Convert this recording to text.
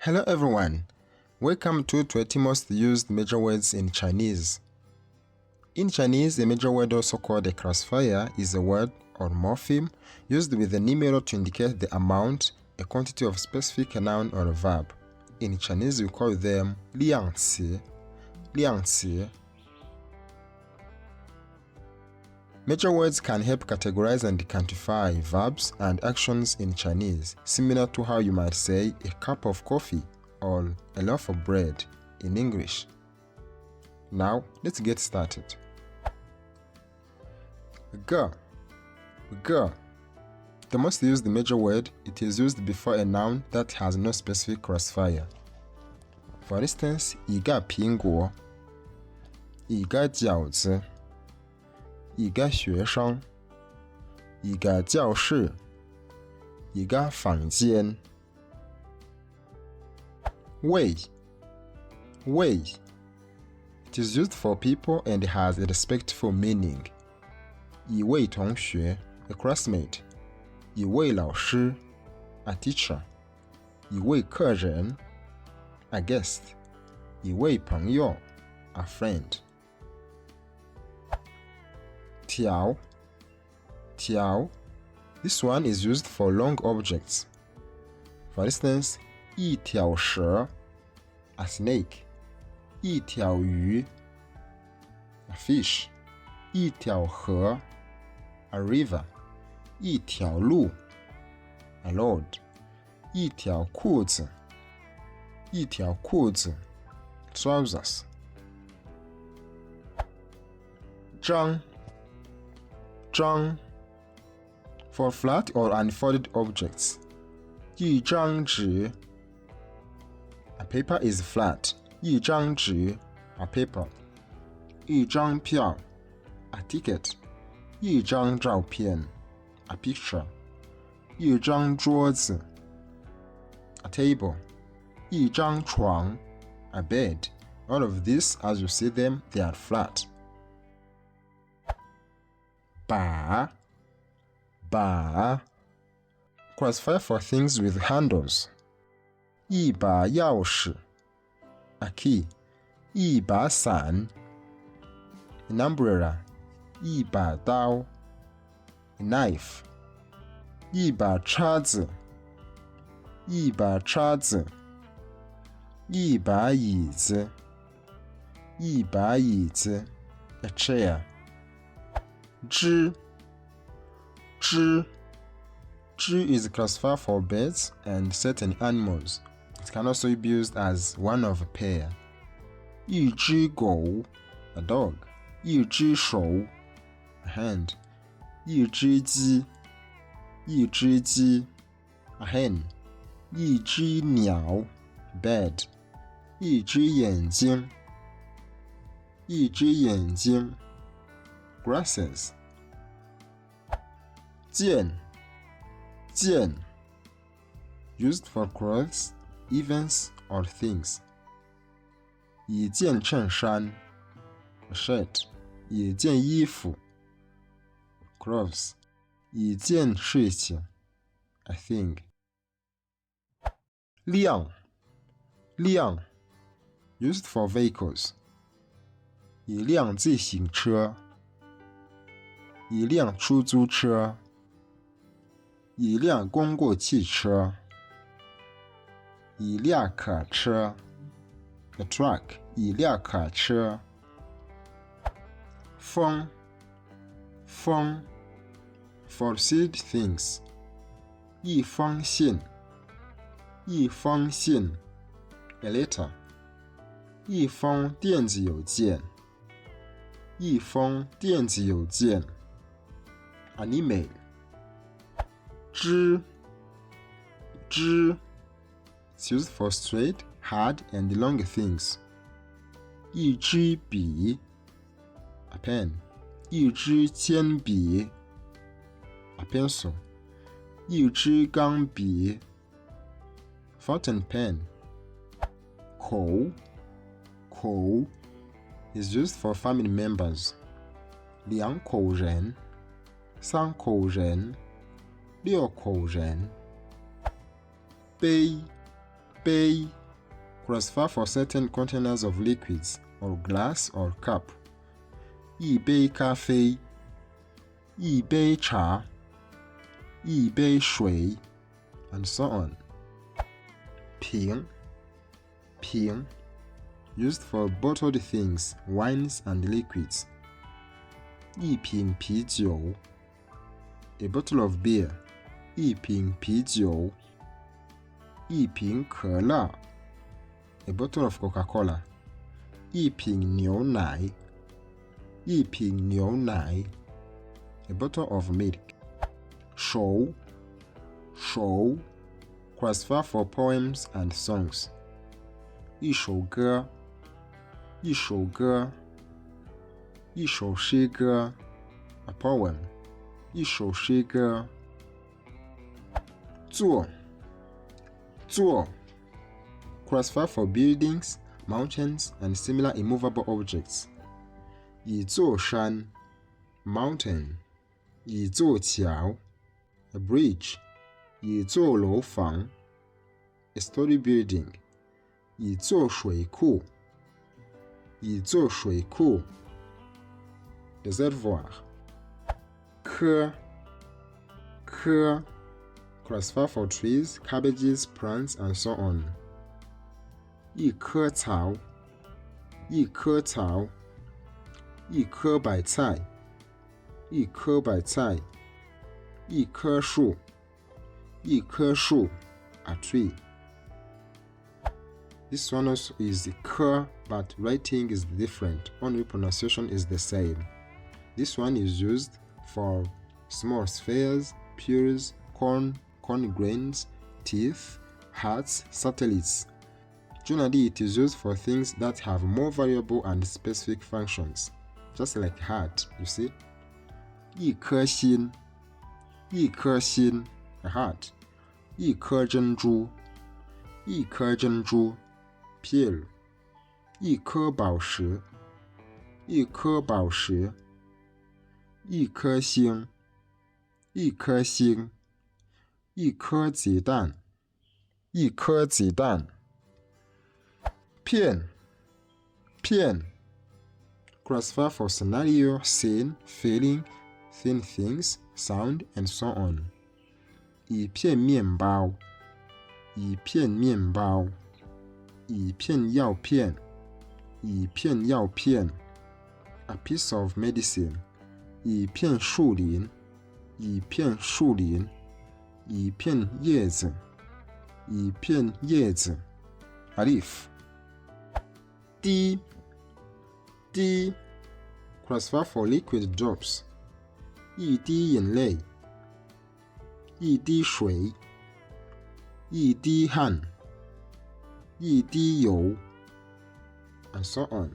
Hello everyone, welcome to 20 most used major words in Chinese. In Chinese, the major word, also called a classifier, is a word or morpheme used with a numeral to indicate the amount, a quantity of specific noun or a verb. In Chinese, we call them 量词, 量词. Major words can help categorize and quantify verbs and actions in Chinese, similar to how you might say a cup of coffee or a loaf of bread in English. Now, let's get started. Ge. Ge. The most used major word, it is used before a noun that has no specific classifier. For instance, 一个苹果, 一个饺子, 一个学生, 一个教室, 一个房间. Wei. Wei. It is used for people and has a respectful meaning. 一位同学, a classmate. 一位老师, a teacher. 一位客人, a guest. 一位朋友, a friend. Tiao. Tiao. This one is used for long objects. For instance, 一条蛇, a snake. 一条鱼, a fish. 一条河, a river. 一条路, a road. 一条裤子, 一条裤子, trousers. 张. Zhang. For flat or unfolded objects. 一张纸, a paper is flat. 一张纸, a paper. 一张票, a ticket. 一张照片, a picture. 一张桌子, a table. 一张床, a bed. All of these, as you see them, they are flat. Ba. Ba. Classifier for things with handles. 一把钥匙, a key. 一把伞, an umbrella. 一把刀, a knife. 一把叉子, 一把叉子. 一把椅子, 一把椅子, a chair. 只. Zhi. Zhi is a classifier for birds and certain animals. It can also be used as one of a pair. 一只狗, a dog. 一只手, a hand. 一只鸡, 一只鸡, a hen. 一只鸟, bird. 一只眼睛, 一只眼睛, glasses. 件. Jian. Used for clothes, events, or things. 一件衬衫, a shirt. 一件衣服, clothes. 一件事情, a thing. 辆. Liang. Used for vehicles. 一辆自行车, 一辆出租车, 一辆公共汽车, 一辆卡车, a truck. 一辆卡车. 封. Feng. For sealed things. 一封信, 一封信, a letter. 一封电子邮件, 一封电子邮件, an email. 支. Zhi. It's used for straight, hard, and long things. 一支笔, a pen. 一支铅笔, a pencil. 一支钢笔, fountain pen. 口. Kou is used for family members. 两口人, 三口人, 六口人. Bei. Classify for certain containers of liquids or glass or cup. 一杯咖啡，一杯茶，一杯水 and so on. 瓶 used for bottled things, wines and liquids. 一瓶啤酒 a bottle of beer. 一瓶啤酒，一瓶可乐 a bottle of Coca-Cola. 一瓶牛奶，一瓶牛奶 a bottle of milk. 首 classify for poems and songs. 一首歌，一首歌，一首诗歌 a poem. 一首诗歌。座 classify for buildings, mountains, and similar immovable objects. 一座山 mountain. 一座桥 a bridge. 一座楼房 a story building. 一座水库 一座水库 reservoir. 棵 classify for trees, cabbages, plants, and so on. 一棵草，一棵草，一棵白菜，一棵白菜，一棵树，一棵树 a tree. This one also is "k", but writing is different. Only pronunciation is the same. This one is used for small spheres, pears, corn grains, teeth, hearts, satellites. Generally, it is used for things that have more variable and specific functions, just like heart, you see. 一颗心，一颗心 a heart. 一颗珍珠，一颗珍珠 pearl. 一颗宝石，一颗宝石，一颗星，一颗星，一颗子弹，一颗子弹。片 classify for scenario, scene, feeling, thin things, sound, and so on. 一片面包，一片面包，一片药片，一片药片 a piece of medicine. 一片树林，一片树林，一片叶子，一片叶子 a leaf. 滴 classify for liquid drops. 一滴眼泪，一滴水，一滴汗，一滴油 and so on.